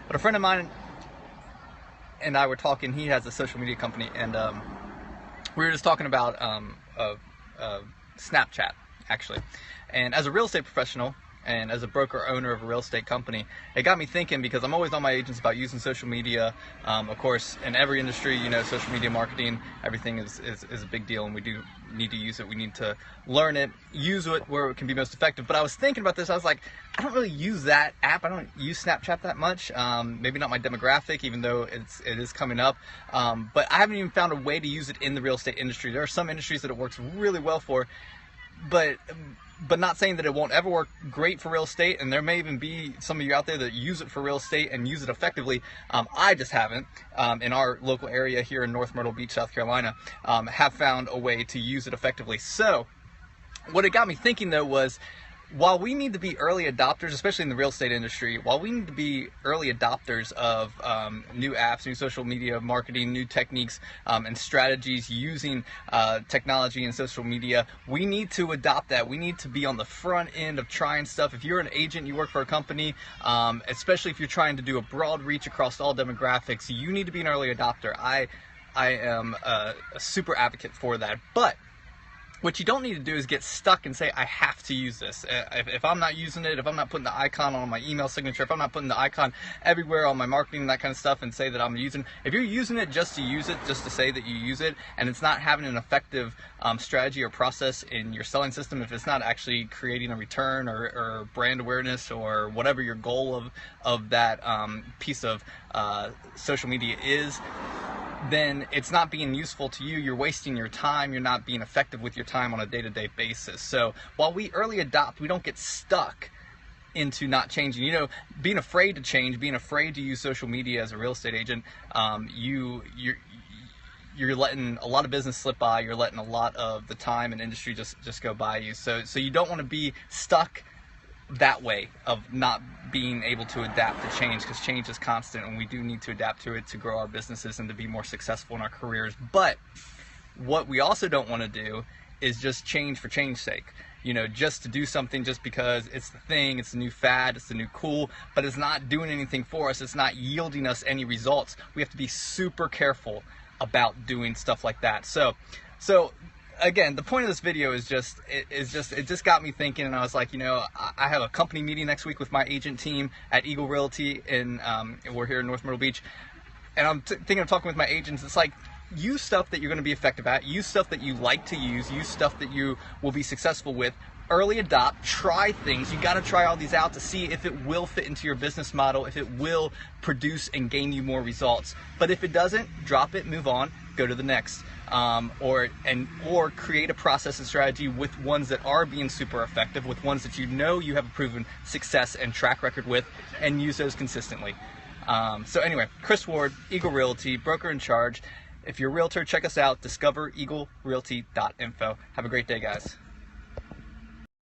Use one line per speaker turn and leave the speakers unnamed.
But a friend of mine and I were talking. He has a social media company, and we were just talking about Snapchat, actually. And as a real estate professional and as a broker owner of a real estate company, it got me thinking, because I'm always on my agents about using social media. Of course, in every industry, you know, social media marketing, everything is a big deal, and we do need to use it. We need to learn it, use it where it can be most effective. But I was thinking about this. I was like, I don't really use that app. I don't use Snapchat that much. Maybe not my demographic, even though it is coming up. But I haven't even found a way to use it in the real estate industry. There are some industries that it works really well for, but not saying that it won't ever work great for real estate. And there may even be some of you out there that use it for real estate and use it effectively. I just haven't, in our local area here in North Myrtle Beach, South Carolina, have found a way to use it effectively. So what it got me thinking, though, was while we need to be early adopters, especially in the real estate industry, while we need to be early adopters of new apps, new social media marketing, new techniques and strategies using technology and social media, we need to adopt that. We need to be on the front end of trying stuff. If you're an agent, you work for a company, especially if you're trying to do a broad reach across all demographics, you need to be an early adopter. I am a super advocate for that. But what you don't need to do is get stuck and say, I have to use this. If I'm not using it, if I'm not putting the icon on my email signature, if I'm not putting the icon everywhere on my marketing and that kind of stuff and say that I'm using, if you're using it just to use it, just to say that you use it, and it's not having an effective strategy or process in your selling system, if it's not actually creating a return or brand awareness or whatever your goal of that piece of social media is, then it's not being useful to you. You're wasting your time. You're not being effective with your time on a day-to-day basis. So while we early adopt, we don't get stuck into not changing. You know, being afraid to change, being afraid to use social media as a real estate agent, you're letting a lot of business slip by. You're letting a lot of the time and industry just go by you. So you don't want to be stuck that way of not being able to adapt to change, because change is constant and we do need to adapt to it to grow our businesses and to be more successful in our careers. But what we also don't want to do is just change for change's sake. You know, just to do something just because it's the thing, it's the new fad, it's the new cool, but it's not doing anything for us. It's not yielding us any results. We have to be super careful about doing stuff like that. So again, the point of this video is it just got me thinking, and I was like, you know, I have a company meeting next week with my agent team at Eagle Realty, and we're here in North Myrtle Beach, and I'm thinking of talking with my agents. It's like, use stuff that you're going to be effective at, use stuff that you like to use stuff that you will be successful with, early adopt, try things. You got to try all these out to see if it will fit into your business model, if it will produce and gain you more results. But if it doesn't, drop it, move on, go to the next. Or create a process and strategy with ones that are being super effective, with ones that you know you have a proven success and track record with, and use those consistently. So anyway, Chris Ward, Eagle Realty, broker in charge. If you're a realtor, check us out, DiscoverEagleRealty.info. Have a great day, guys.